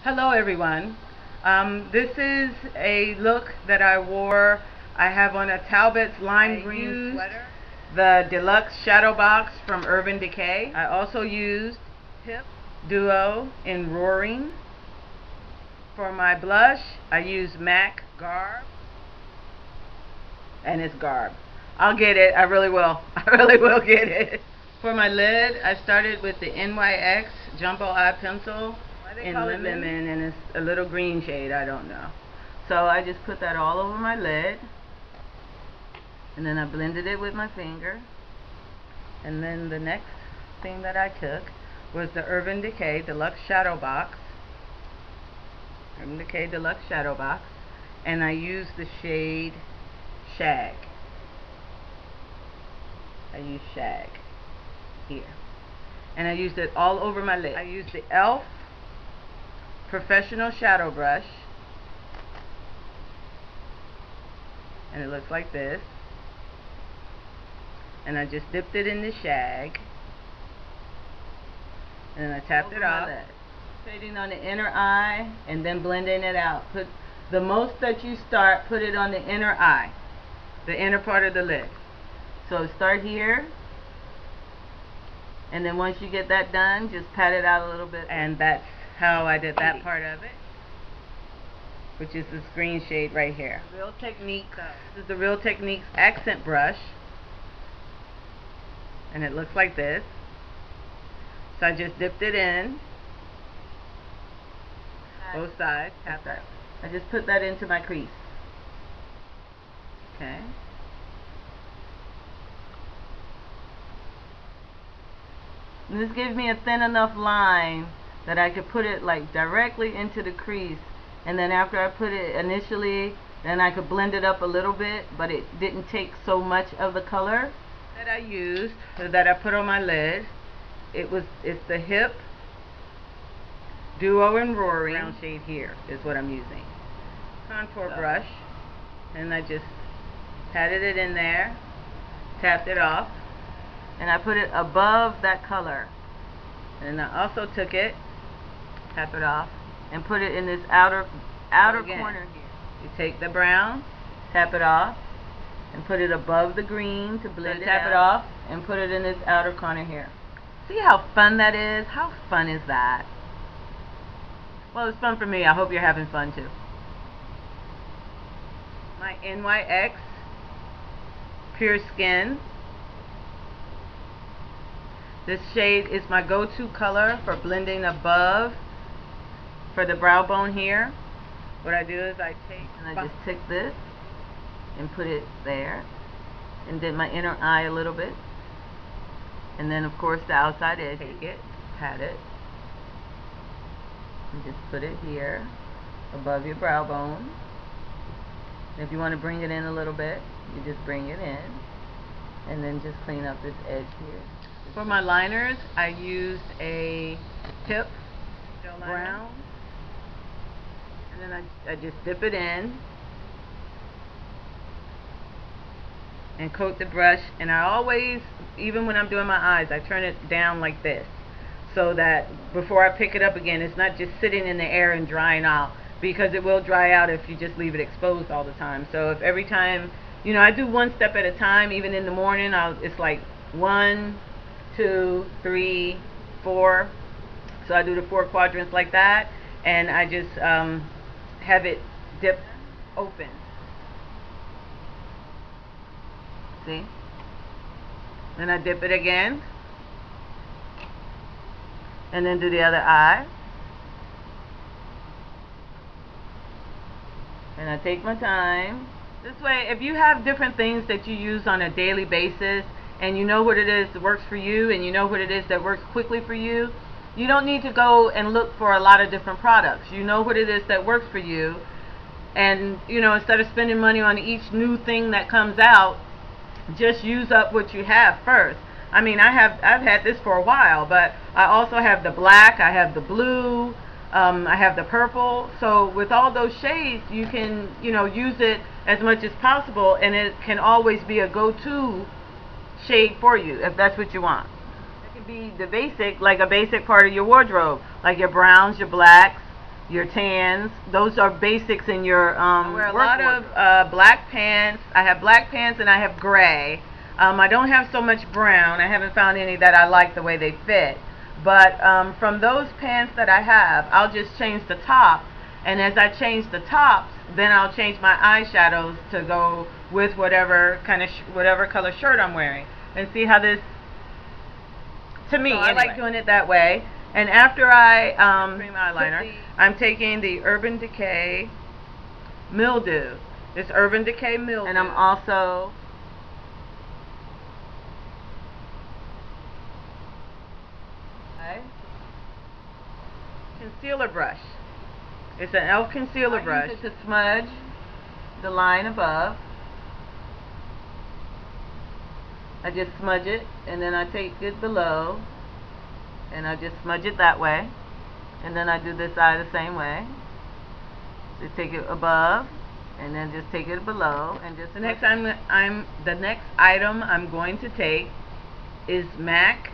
Hello everyone. This is a look that I wore. I have on a Talbots lime green sweater, the deluxe shadow box from Urban Decay. I also used Hip Duo in Roaring. For my blush, I used MAC Garb, and it's Garb. I'll get it. I really will. I really will get it. For my lid, I started with the NYX Jumbo Eye Pencil in lemon, and it's a little green shade, I don't know. So I just put that all over my lid, and then I blended it with my finger. And then the next thing that I took was the Urban Decay Deluxe Shadow Box. Urban Decay Deluxe Shadow Box. And I used the shade Shag. I used Shag here. And I used it all over my lid. I used the e.l.f. Professional Shadow Brush, and it looks like this, and I just dipped it in the shag, and then I tapped it off, shading on the inner eye and then blending it out. Put the most that you start, put it on the inner eye, the inner part of the lid. So start here, and then once you get that done, just pat it out a little bit, and that's how I did that part of it, which is this green shade right here. Real Technique. This is the Real Techniques accent brush, and it looks like this. So I just dipped it in both sides. Tap that. I just put that into my crease. Okay. And this gives me a thin enough line that I could put it like directly into the crease, and then after I put it initially, then I could blend it up a little bit, but it didn't take so much of the color that I used, that I put on my lid. It's the Hip Duo and Roaring brown shade here is what I'm using. Contour brush, and I just patted it in there, tapped it off, and I put it above that color. And I also took it, tap it off, and put it in this outer corner here. You take the brown, tap it off, and put it above the green to blend it out. Tap it off, and put it in this outer corner here. See how fun that is? How fun is that? Well, it's fun for me. I hope you're having fun too. My NYX Pure Skin. This shade is my go-to color for blending above for the brow bone here. What I do is I just take this and put it there, and then my inner eye a little bit, and then of course the outside edge. Take it, pat it, and just put it here above your brow bone. And if you want to bring it in a little bit, you just bring it in, and then just clean up this edge here. For my liners, I used a Hip brown, and then I just dip it in and coat the brush. And I always, even when I'm doing my eyes, I turn it down like this, so that before I pick it up again, it's not just sitting in the air and drying out, because it will dry out if you just leave it exposed all the time. So if every time, you know, I do one step at a time. Even in the morning, it's like 1, 2, 3, 4. So I do the 4 quadrants like that, and I just have it dip open. See? Then I dip it again, and then do the other eye. And I take my time. This way, if you have different things that you use on a daily basis, and you know what it is that works for you, and you know what it is that works quickly for you, you don't need to go and look for a lot of different products. You know what it is that works for you, and you know, instead of spending money on each new thing that comes out, just use up what you have first. I mean, I've had this for a while, but I also have the black, I have the blue, I have the purple. So with all those shades, you can, you know, use it as much as possible, and it can always be a go-to shade for you if that's what you want. It can be the basic, like a basic part of your wardrobe, like your browns, your blacks, your tans. Those are basics in your I wear a lot of black pants. I have black pants and I have gray. I don't have so much brown. I haven't found any that I like the way they fit. But from those pants that I have, I'll just change the top. And as I change the tops, then I'll change my eyeshadows to go with whatever kind of whatever color shirt I'm wearing. And see how this, to me, I like doing it that way. And after I cream eyeliner, I'm taking the Urban Decay Mildew. It's Urban Decay Mildew. And I'm also concealer brush. It's an e.l.f. concealer brush. Use it to smudge the line above. I just smudge it, and then I take it below, and I just smudge it that way, and then I do this side the same way. Just take it above, and then just take it below, and just the next item I'm going to take is MAC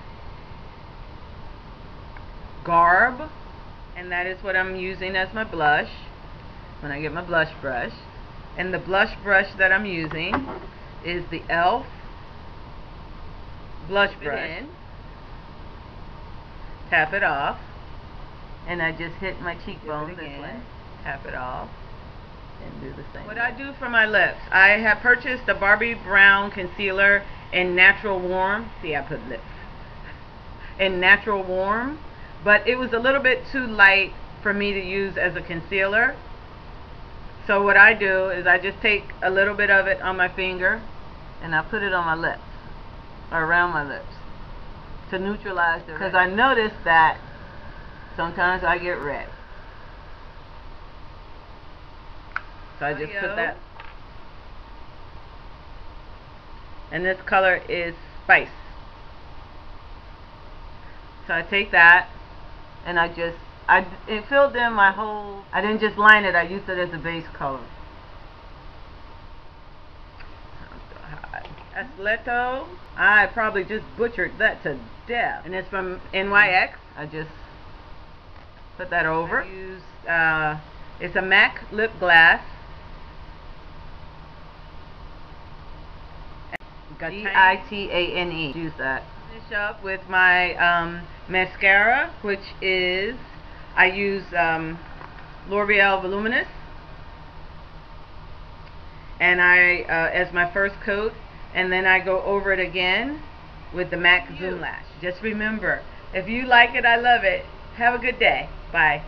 Garb, and that is what I'm using as my blush when I get my blush brush. And the blush brush that I'm using is the e.l.f. blush brush. Tap it off, and I just hit my cheekbones again. Tap it off, and do the same. What I do for my lips, I have purchased the Barbie Brown concealer in Natural Warm. See, I put lips in Natural Warm, but it was a little bit too light for me to use as a concealer. So what I do is I just take a little bit of it on my finger, and I put it on my lips, or around my lips, to neutralize the red. Because I noticed that sometimes I get red. So I just put that. And this color is Spice. So I take that, and it filled in my whole, I didn't just line it, I used it as a base color. Aleto, I probably just butchered that to death. And it's from NYX. I just put that over. I use, it's a MAC Lipglass. Gitane. Use that. Finish up with my mascara, which is, I use L'Oreal Voluminous, and I as my first coat, and then I go over it again with the MAC Zoom Lash. Just remember, if you like it, I love it. Have a good day. Bye.